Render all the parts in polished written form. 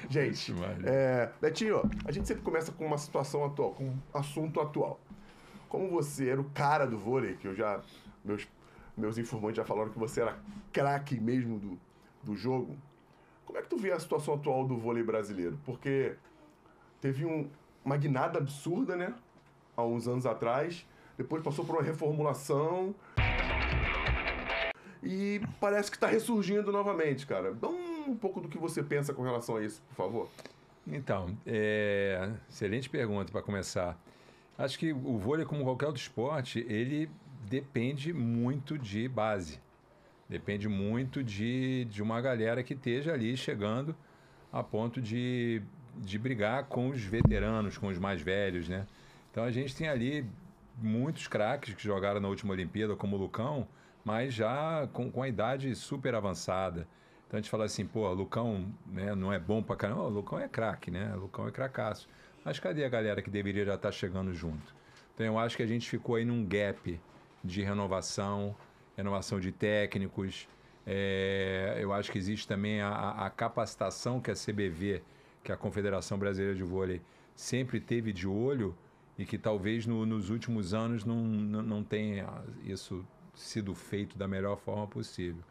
Gente, Betinho, a gente sempre começa com uma situação atual, com um assunto atual. Como você era o cara do vôlei, que eu já. Meus informantes já falaram que você era craque mesmo do jogo. Como é que tu vê a situação atual do vôlei brasileiro? Porque teve uma guinada absurda, né? Há uns anos atrás. Depois passou por uma reformulação. E parece que está ressurgindo novamente, cara. Dá um pouco do que você pensa com relação a isso, por favor. Então, excelente pergunta para começar. Acho que o vôlei, como qualquer outro esporte, ele depende muito de base. Depende muito de uma galera que esteja ali chegando a ponto de brigar com os veteranos, com os mais velhos, né? Então a gente tem ali muitos craques que jogaram na última Olimpíada, como o Lucão, mas já com a idade super avançada. Então a gente fala assim, pô, o Lucão, né, não é bom pra caramba. O Lucão é craque, né? O Lucão é cracaço. Mas cadê a galera que deveria já estar chegando junto? Então eu acho que a gente ficou aí num gap de renovação de técnicos. Eu acho que existe também a capacitação que a CBV, que é a Confederação Brasileira de Vôlei, sempre teve de olho e que talvez nos últimos anos não tenha isso sido feito da melhor forma possível.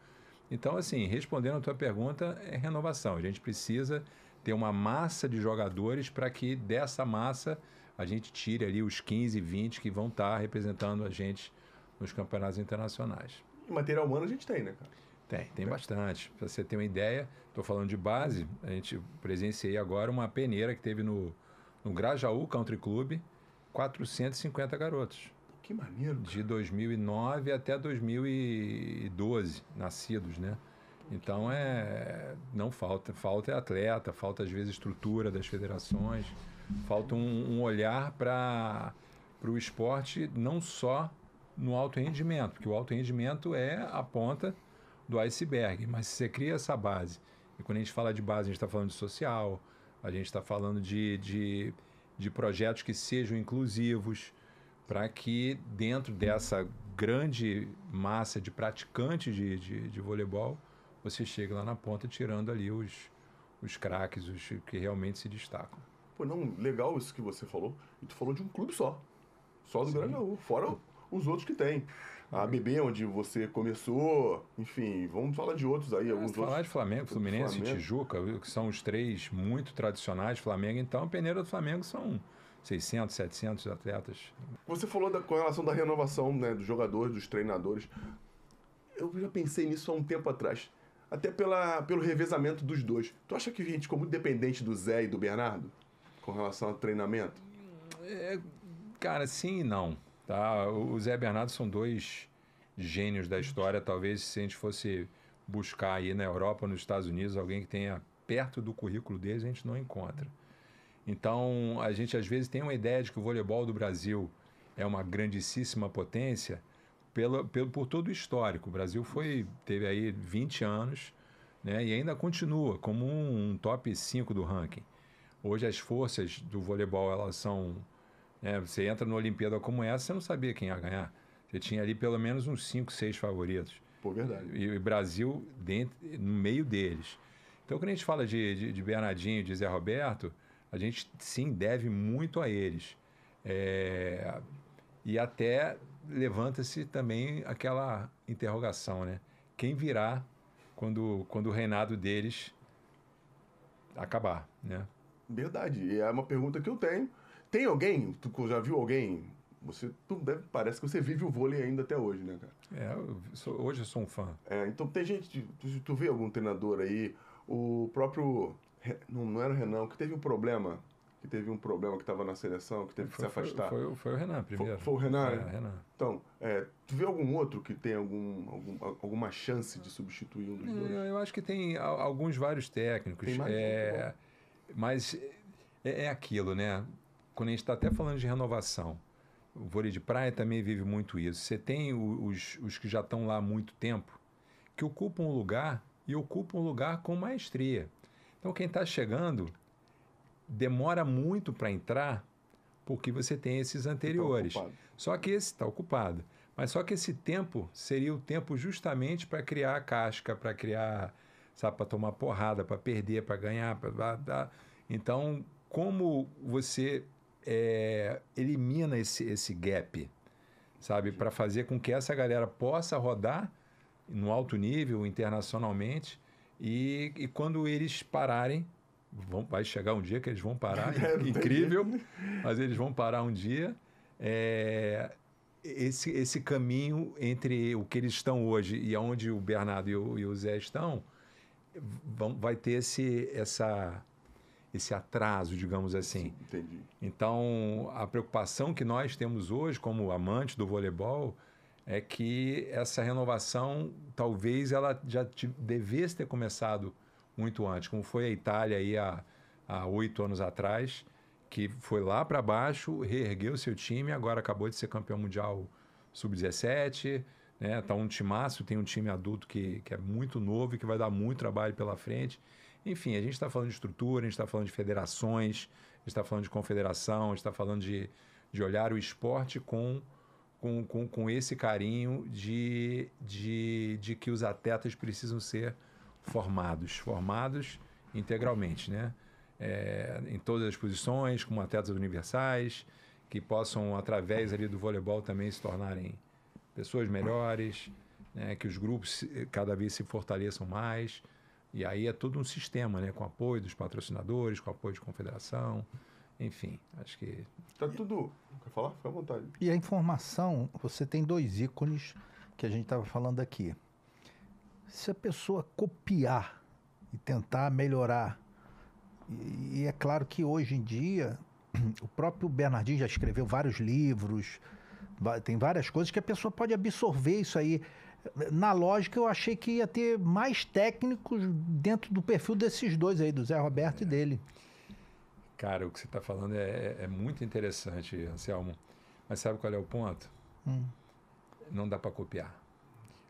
Então, assim, respondendo a tua pergunta, é renovação. A gente precisa ter uma massa de jogadores para que dessa massa a gente tire ali os 15, 20 que vão estar representando a gente nos campeonatos internacionais. E material humano a gente tem, né, cara? Tem bastante. Para você ter uma ideia, estou falando de base, a gente presenciei agora uma peneira que teve no Grajaú Country Club, 450 garotos. Que maneiro. De 2009 até 2012, nascidos, né? Então não falta é atleta, falta às vezes estrutura das federações, falta um olhar para o esporte não só no alto rendimento, porque o alto rendimento é a ponta do iceberg, mas se você cria essa base, e quando a gente fala de base, a gente está falando de social, a gente está falando de projetos que sejam inclusivos, para que dentro dessa grande massa de praticantes de voleibol, você chegue lá na ponta tirando ali os craques, os que realmente se destacam. Pô, não, legal isso que você falou. E tu falou de um clube só do Grajaú, fora os outros que tem. A ABB, onde você começou, enfim, vamos falar de outros aí. Alguns falar outros. de Flamengo, Fluminense e Tijuca, que são os três muito tradicionais. Flamengo, então, a peneira do Flamengo são 600, 700 atletas. Você falou com relação da renovação, né, dos jogadores, dos treinadores. Eu já pensei nisso há um tempo atrás. Até pelo revezamento dos dois. Tu acha que a gente ficou muito dependente do Zé e do Bernardo com relação ao treinamento? Cara, sim e não. Tá? O Zé e o Bernardo são dois gênios da história. Talvez se a gente fosse buscar aí na Europa, nos Estados Unidos, alguém que tenha perto do currículo deles, a gente não encontra. Então, a gente às vezes tem uma ideia de que o voleibol do Brasil é uma grandíssima potência por todo o histórico. O Brasil teve aí 20 anos, né, e ainda continua como um top 5 do ranking. Hoje as forças do voleibol, elas são... você entra numa Olimpíada como essa, você não sabia quem ia ganhar. Você tinha ali pelo menos uns 5, 6 favoritos. Pô, verdade. E o Brasil no meio deles. Então, quando a gente fala de Bernardinho, de Zé Roberto, a gente sim deve muito a eles. E até levanta-se também aquela interrogação, né? Quem virá quando o reinado deles acabar, né? Verdade. E é uma pergunta que eu tenho. Tem alguém? Tu já viu alguém? Parece que você vive o vôlei ainda até hoje, né, cara? Hoje eu sou um fã. Então tem gente... Tu vê algum treinador aí? O próprio... Não era o Renan, que teve um problema... que estava na seleção, que teve que se afastar. Foi o Renan primeiro. Foi o Renan? Renan. Então, tu vê algum outro que tem alguma chance de substituir um dos dois? Eu acho que tem vários técnicos. Tem mais? Mas é aquilo, né? Quando a gente está até falando de renovação, o vôlei de praia também vive muito isso. Você tem os que já estão lá há muito tempo, que ocupam um lugar e ocupam um lugar com maestria. Então, quem está chegando... demora muito para entrar porque você tem esses anteriores. Só que esse está ocupado. Mas só que esse tempo seria o tempo justamente para criar a casca, para criar, sabe, para tomar porrada, para perder, para ganhar, Então, como você elimina esse gap, sabe, para fazer com que essa galera possa rodar no alto nível, internacionalmente, e quando eles pararem, vai chegar um dia que eles vão parar, incrível, mas eles vão parar um dia, esse caminho entre o que eles estão hoje e onde o Bernardo e o Zé estão, vai ter esse atraso, digamos assim. Sim, entendi. Então, a preocupação que nós temos hoje, como amantes do voleibol, é que essa renovação, talvez ela já devesse ter começado muito antes, como foi a Itália aí há 8 anos atrás, que foi lá para baixo, reergueu seu time, agora acabou de ser campeão mundial sub-17, né? Tá um timaço, tem um time adulto que é muito novo e que vai dar muito trabalho pela frente. Enfim, a gente está falando de estrutura, a gente está falando de federações, a gente está falando de confederação, a gente está falando de olhar o esporte com esse carinho de que os atletas precisam ser formados integralmente, né? Em todas as posições, como atletas universais, que possam, através ali do voleibol, também se tornarem pessoas melhores, né? Que os grupos cada vez se fortaleçam mais. E aí é todo um sistema, né? Com apoio dos patrocinadores, com apoio de confederação, enfim, acho que... Tá tudo... Quer falar? Fica à vontade. E a informação, você tem 2 ícones que a gente estava falando aqui. Se a pessoa copiar e tentar melhorar, e é claro que hoje em dia, o próprio Bernardinho já escreveu vários livros, tem várias coisas que a pessoa pode absorver isso aí. Na lógica, eu achei que ia ter mais técnicos dentro do perfil desses dois aí, do Zé Roberto e dele. Cara, o que você está falando é muito interessante, Anselmo. Mas sabe qual é o ponto? Não dá para copiar.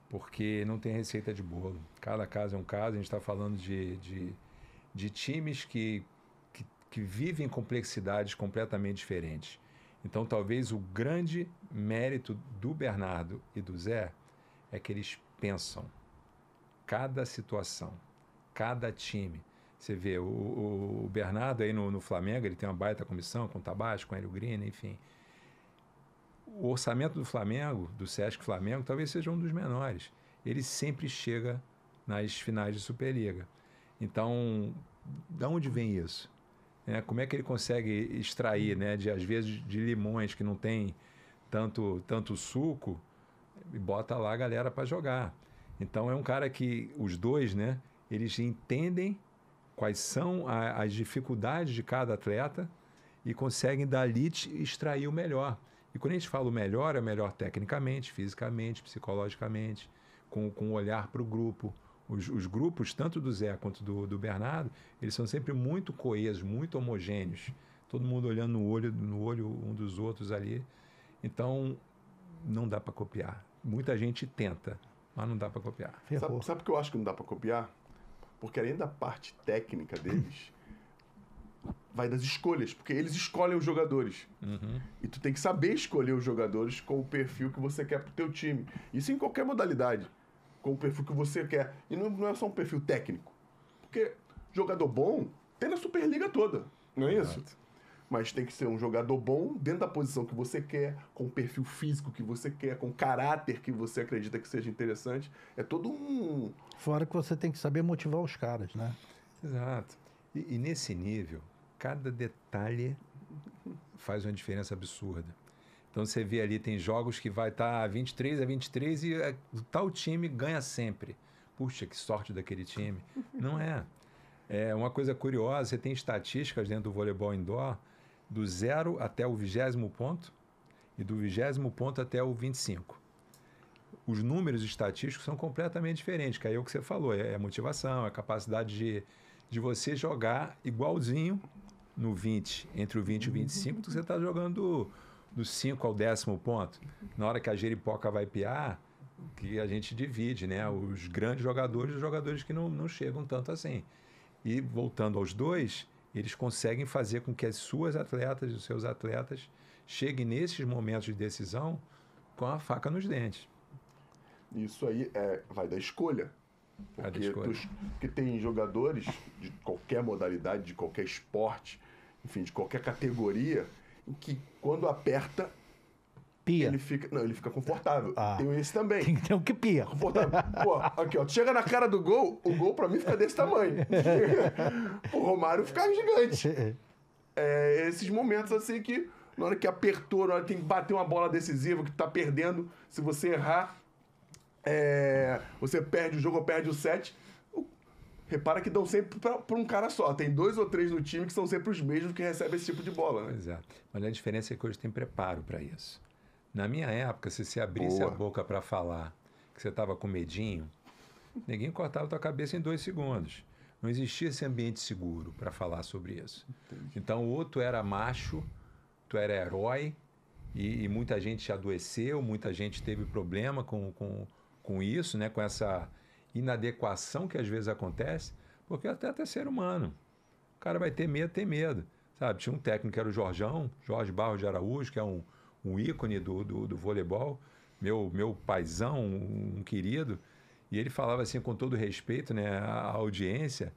Porque não tem receita de bolo. Cada caso é um caso. A gente está falando de times que vivem complexidades completamente diferentes. Então, talvez o grande mérito do Bernardo e do Zé é que eles pensam cada situação, cada time. Você vê, o Bernardo aí no Flamengo, ele tem uma baita comissão com o Tabasco, com o Hélio Green, enfim. O orçamento do Flamengo, do Sesc Flamengo, talvez seja um dos menores. Ele sempre chega nas finais de Superliga. Então, de onde vem isso? Como é que ele consegue extrair, né, às vezes, de limões que não tem tanto suco, e bota lá a galera para jogar. Então, é um cara que os dois, né, eles entendem quais são as dificuldades de cada atleta e conseguem dali extrair o melhor. E quando a gente fala o melhor, é melhor tecnicamente, fisicamente, psicologicamente, com um olhar para o grupo. Os grupos, tanto do Zé quanto do Bernardo, eles são sempre muito coesos, muito homogêneos. Todo mundo olhando no olho um dos outros ali. Então, não dá para copiar. Muita gente tenta, mas não dá para copiar. Sabe por que eu acho que não dá para copiar? Porque além da parte técnica deles, vai das escolhas, porque eles escolhem os jogadores. Uhum. E tu tem que saber escolher os jogadores com o perfil que você quer pro teu time. Isso em qualquer modalidade, com o perfil que você quer. E não é só um perfil técnico. Porque jogador bom tem na Superliga toda, não é isso? Mas tem que ser um jogador bom dentro da posição que você quer, com o perfil físico que você quer, com o caráter que você acredita que seja interessante. É todo um... Fora que você tem que saber motivar os caras, né? Exato. E nesse nível, cada detalhe faz uma diferença absurda. Então você vê ali, tem jogos que vai estar 23-23 e o tal time ganha sempre. Puxa, que sorte daquele time. Não é. É uma coisa curiosa, você tem estatísticas dentro do voleibol indoor do 0 até o 20º ponto e do 20º ponto até o 25. Os números estatísticos são completamente diferentes, que aí é o que você falou, é a motivação, é a capacidade de você jogar igualzinho no 20, entre o 20 e o 25, que você está jogando do 5 ao 10º ponto. Na hora que a jeripoca vai piar, que a gente divide, né? Os grandes jogadores e os jogadores que não chegam tanto assim. E voltando aos dois, eles conseguem fazer com que as suas atletas e os seus atletas cheguem nesses momentos de decisão com a faca nos dentes. Isso aí vai da escolha. Porque tem jogadores de qualquer modalidade, de qualquer esporte, enfim, de qualquer categoria, em que quando aperta, Pia. ele fica confortável. Ah. Tem esse também. Tem que ter um que pia. Confortável. Pô, aqui, ó, tu chega na cara do gol, o gol pra mim fica desse tamanho. O Romário fica gigante. Esses momentos assim que, na hora que apertou, na hora que tem que bater uma bola decisiva, que tu tá perdendo, se você errar, você perde o jogo ou perde o set. Repara que dão sempre pra um cara só. Tem 2 ou 3 no time que são sempre os mesmos que recebem esse tipo de bola, né? Pois é. Mas a diferença é que hoje tem preparo para isso. Na minha época, se você abrisse a boca para falar que você estava com medinho, ninguém cortava a tua cabeça em 2 segundos. Não existia esse ambiente seguro para falar sobre isso. Entendi. Então, ou tu era macho, tu era herói, e muita gente adoeceu, muita gente teve problema com isso, né? Com essa inadequação que às vezes acontece, porque até ser humano. O cara vai ter medo, tem medo. Sabe? Tinha um técnico que era o Jorge Barros de Araújo, que é um ícone do voleibol, meu paizão, um querido, e ele falava assim com todo respeito, né, à audiência: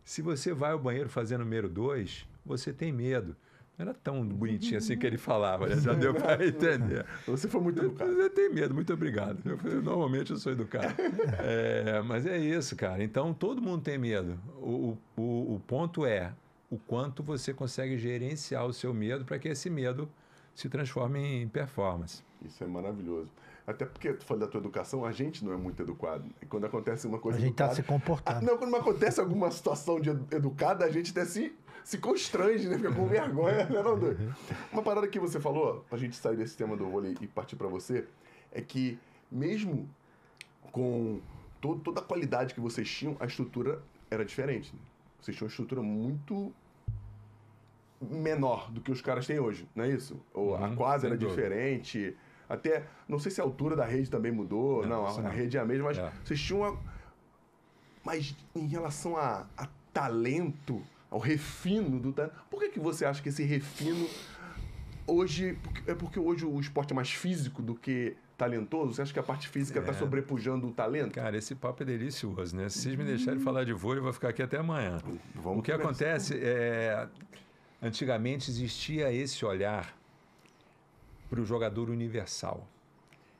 se você vai ao banheiro fazer número 2, você tem medo. Não era tão bonitinho assim que ele falava, né? Já deu para entender. Você foi muito educado. Você tem medo, muito obrigado. Normalmente eu sou educado. Mas é isso, cara. Então todo mundo tem medo. O ponto é o quanto você consegue gerenciar o seu medo para que esse medo se transforma em performance. Isso é maravilhoso. Até porque, tu falou da tua educação, a gente não é muito educado. E quando acontece uma coisa a gente está se comportando. Não, quando acontece alguma situação de educada, a gente até se constrange, né? Fica com vergonha, né, não, doido? Uma parada que você falou, pra gente sair desse tema do vôlei e partir pra você, é que mesmo com toda a qualidade que vocês tinham, a estrutura era diferente. Né? Vocês tinham uma estrutura muito menor do que os caras têm hoje, não é isso? Ou a quadra era diferente, até, não sei se a altura da rede também mudou, não, a rede é a mesma, mas vocês tinham uma... Mas em relação a talento, ao refino do talento, por que você acha que esse refino hoje... É porque hoje o esporte é mais físico do que talentoso? Você acha que a parte física está sobrepujando o talento? Cara, esse papo é delicioso, né? Se vocês me deixarem falar de vôlei, eu vou ficar aqui até amanhã. O que acontece é... Antigamente existia esse olhar para o jogador universal.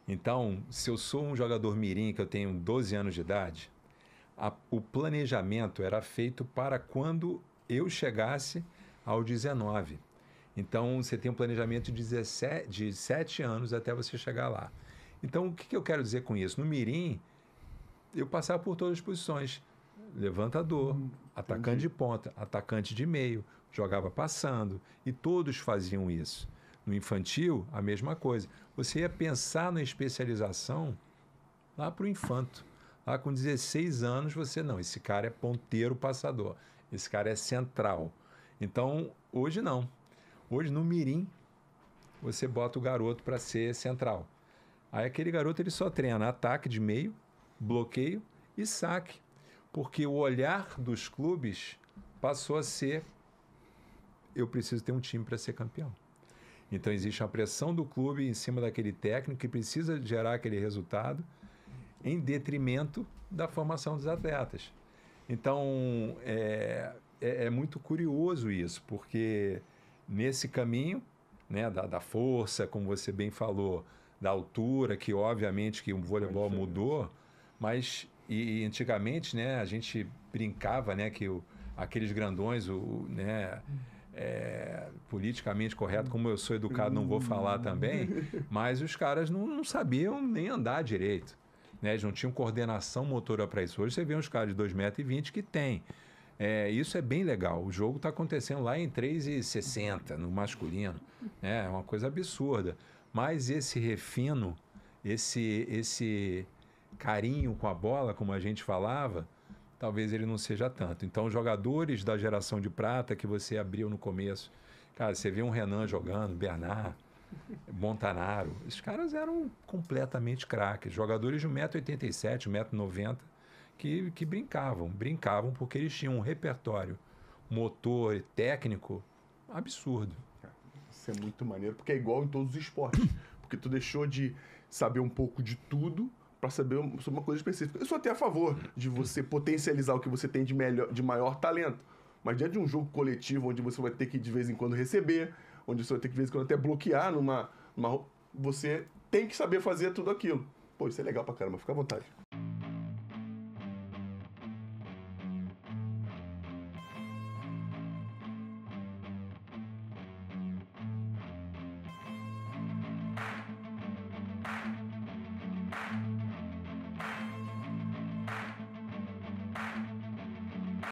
Então, se eu sou um jogador mirim, que eu tenho 12 anos de idade, o planejamento era feito para quando eu chegasse aos 19. Então, você tem um planejamento de 7 anos até você chegar lá. Então, o que eu quero dizer com isso? No mirim, eu passava por todas as posições. Levantador, atacante de ponta, atacante de meio, jogava passando, e todos faziam isso. No infantil, a mesma coisa. Você ia pensar na especialização lá para o infanto. Lá com 16 anos, esse cara é ponteiro passador, esse cara é central. Então, hoje não. Hoje, no mirim, você bota o garoto para ser central. Aí aquele garoto ele só treina ataque de meio, bloqueio e saque. Porque o olhar dos clubes passou a ser: eu preciso ter um time para ser campeão. Então existe a pressão do clube em cima daquele técnico que precisa gerar aquele resultado em detrimento da formação dos atletas. Então é muito curioso isso, porque nesse caminho, né, da força, como você bem falou, da altura, que obviamente que o voleibol mudou, mas e antigamente, né, a gente brincava, né, que aqueles grandões, politicamente correto, como eu sou educado, não vou falar também, mas os caras não sabiam nem andar direito, né? Eles não tinham coordenação motora para isso. Hoje você vê uns caras de 2,20 metros que tem. Isso é bem legal. O jogo está acontecendo lá em 3,60 no masculino. É uma coisa absurda. Mas esse refino, esse carinho com a bola, como a gente falava, talvez ele não seja tanto. Então, os jogadores da geração de prata que você abriu no começo, cara, você vê um Renan jogando, Bernard, Montanaro, esses caras eram completamente craques. Jogadores de 1,87 m, 1,90 m, que brincavam porque eles tinham um repertório motor e técnico absurdo. Isso é muito maneiro, porque é igual em todos os esportes. Porque tu deixou de saber um pouco de tudo pra saber sobre uma coisa específica. Eu sou até a favor de você potencializar o que você tem de maior talento. Mas diante de um jogo coletivo, onde você vai ter que de vez em quando receber, onde você vai ter que de vez em quando até bloquear você tem que saber fazer tudo aquilo. Pô, isso é legal pra caramba, fica à vontade.